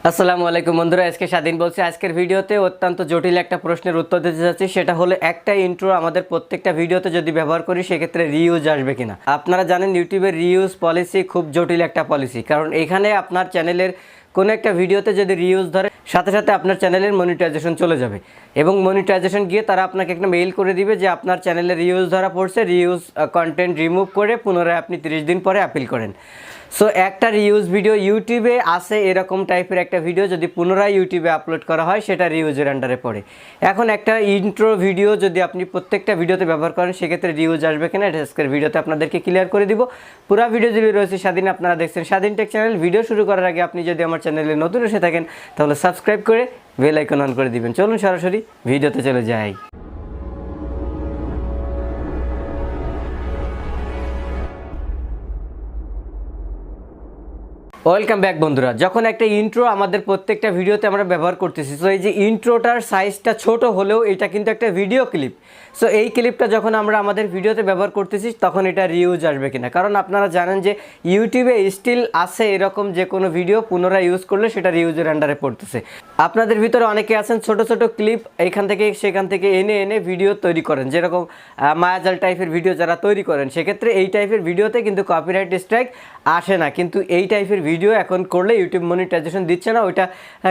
আসসালামু আলাইকুম বন্ধুরা, আজকে স্বাধীন বলছি। আজকের ভিডিওতে অত্যন্ত জটিল একটা প্রশ্নের উত্তর দিতে যাচ্ছি। সেটা হলো, একটা ইন্ট্রো আমাদের প্রত্যেকটা ভিডিওতে যদি ব্যবহার করি সেক্ষেত্রে রিইউজ আসবে কিনা। আপনারা জানেন ইউটিউবের রিইউজ পলিসি খুব জটিল একটা পলিসি, কারণ এখানে আপনার চ্যানেলের কোনো একটা ভিডিওতে যদি রিইউজ ধরে সাথে সাথে আপনার চ্যানেলের মনিটাইজেশন চলে যাবে, এবং মনিটাইজেশন গিয়ে তারা আপনাকে একটা মেইল করে দিবে যে আপনার চ্যানেলে রিইউজ ধরা পড়ছে, রিইউজ কন্টেন্ট রিমুভ করে পুনরায় আপনি 30 দিন পরে আপিল করেন। সো একটা রিউজ ভিডিও ইউটিউবে আসে, এরকম টাইপের একটা ভিডিও যদি পুনরায় ইউটিউবে আপলোড করা হয় সেটা রিউজের আন্ডারে পড়ে। এখন একটা ইন্ট্রো ভিডিও যদি আপনি প্রত্যেকটা ভিডিওতে ব্যবহার করেন সেক্ষেত্রে রিউজ আসবে কিনা, এটা আজকের ভিডিওতে আপনাদেরকে ক্লিয়ার করে দিব। পুরো ভিডিও জুড়ে রয়েছে স্বাধীন, আপনারা দেখছেন স্বাধীন টেক চ্যানেল। ভিডিও শুরু করার আগে আপনি যদি আমার চ্যানেলে নতুন এসে থাকেন তাহলে সাবস্ক্রাইব করে বেল আইকন অন করে দিবেন। চলুন সরাসরি ভিডিওতে চলে যাই। ওয়েলকাম ব্যাক বন্ধুরা। যখন একটা ইন্ট্রো আমাদের প্রত্যেকটা ভিডিওতে আমরা ব্যবহার করতেছি, সো এই যে ইন্ট্রোটার সাইজটা ছোট হলেও এটা কিন্তু একটা ভিডিও ক্লিপ। সো এই ক্লিপটা যখন আমরা আমাদের ভিডিওতে ব্যবহার করতেছি তখন এটা রিউজ আসবে কিনা, কারণ আপনারা জানেন যে ইউটিউবে স্টিল আছে এরকম যে কোনো ভিডিও পুনরায় ইউজ করলে সেটা রিউজের আন্ডারে পড়তেছে। আপনাদের ভিতরে অনেকে আছেন ছোট ছোট ক্লিপ এখান থেকে সেখান থেকে এনে এনে ভিডিও তৈরি করেন, যেরকম মায়াজাল টাইপের ভিডিও যারা তৈরি করেন, সেক্ষেত্রে এই টাইপের ভিডিওতে কিন্তু কপিরাইট স্ট্রাইক আসে না। কিন্তু এই টাইপের ভিডিও এখন করলে ইউটিউব মনিটাইজেশন দিচ্ছে না, ওইটা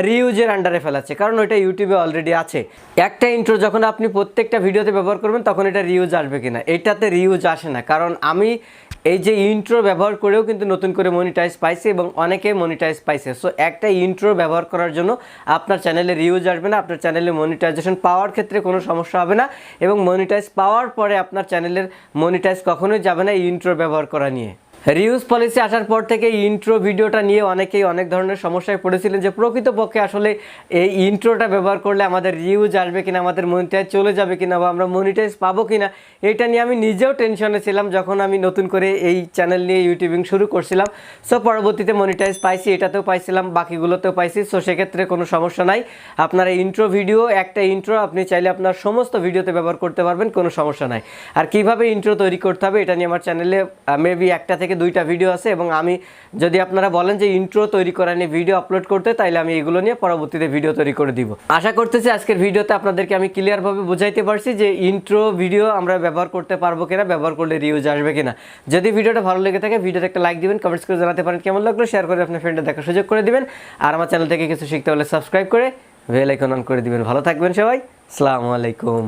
রিউজের আন্ডারে ফেলাচ্ছে, কারণ ওইটা ইউটিউবে অলরেডি আছে। একটা ইন্ট্রো যখন আপনি প্রত্যেকটা ভিডিওতে ব্যবহার করবেন তখন এটা রিউজ আসবে কিনা, এটাতে রিউজ আসে না, কারণ আমি এই যে ইন্ট্রো ব্যবহার করেও কিন্তু নতুন করে মনিটাইজ পাইছি এবং অনেকে মনিটাইজ পাইছে। সো একটা ইন্ট্রো ব্যবহার করার জন্য আপনার চ্যানেলে রিউজ আসবে না, আপনার চ্যানেলে মনিটাইজেশন পাওয়ার ক্ষেত্রে কোনো সমস্যা হবে না, এবং মনিটাইজ পাওয়ার পরে আপনার চ্যানেলের মনিটাইজ কখনোই যাবে না ইন্ট্রো ব্যবহার করা নিয়ে। রিউজ পলিসি আসার পর থেকে ইন্ট্রো ভিডিওটা নিয়ে অনেকেই অনেক ধরনের সমস্যায় পড়েছিলেন যে প্রকৃতপক্ষে আসলে এই ইন্ট্রোটা ব্যবহার করলে আমাদের রিউজ আসবে কিনা, আমাদের মনিটাইজ চলে যাবে কিনা, বা আমরা মনিটাইজ পাবো কিনা, এটা নিয়ে আমি নিজেও টেনশনে ছিলাম যখন আমি নতুন করে এই চ্যানেল নিয়ে ইউটিউবিং শুরু করছিলাম। সো পরবর্তীতে মনিটাইজ পাইছি, এটাতেও পাইছিলাম, বাকিগুলোতেও পাইছি। সো সেক্ষেত্রে কোনো সমস্যা নাই। আপনার ইন্ট্রো ভিডিও, একটা ইন্ট্রো আপনি চাইলে আপনার সমস্ত ভিডিওতে ব্যবহার করতে পারবেন, কোনো সমস্যা নাই। আর কিভাবে ইন্ট্রো তৈরি করতে হবে এটা নিয়ে আমার চ্যানেলে মেবি একটা থেকে দুইটা ভিডিও আছে, এবং আমি যদি আপনারা বলেন যে ইন্ট্রো তৈরি করা নিয়ে ভিডিও আপলোড করতে, তাইলে আমি এগুলো নিয়ে পরবর্তীতে ভিডিও তৈরি করে দিব। আশা করতেছি আজকের ভিডিওতে আপনাদেরকে আমি ক্লিয়ারভাবে বুঝাইতে পারছি যে ইন্ট্রো ভিডিও আমরা ব্যবহার করতে পারবো কিনা, ব্যবহার করলে রিউজ আসবে কিনা। যদি ভিডিওটা ভালো লেগে থাকে ভিডিওতে একটা লাইক দিবেন, কমেন্টস করে জানাতে পারেন কেমন লাগলো, শেয়ার করে আপনার ফ্রেন্ডে দেখার সুযোগ করে দিবেন, আর আমার চ্যানেল থেকে কিছু শিখতে হলে সাবস্ক্রাইব করে বেল আইকন অন করে দিবেন। ভালো থাকবেন সবাই, আসসালামু আলাইকুম।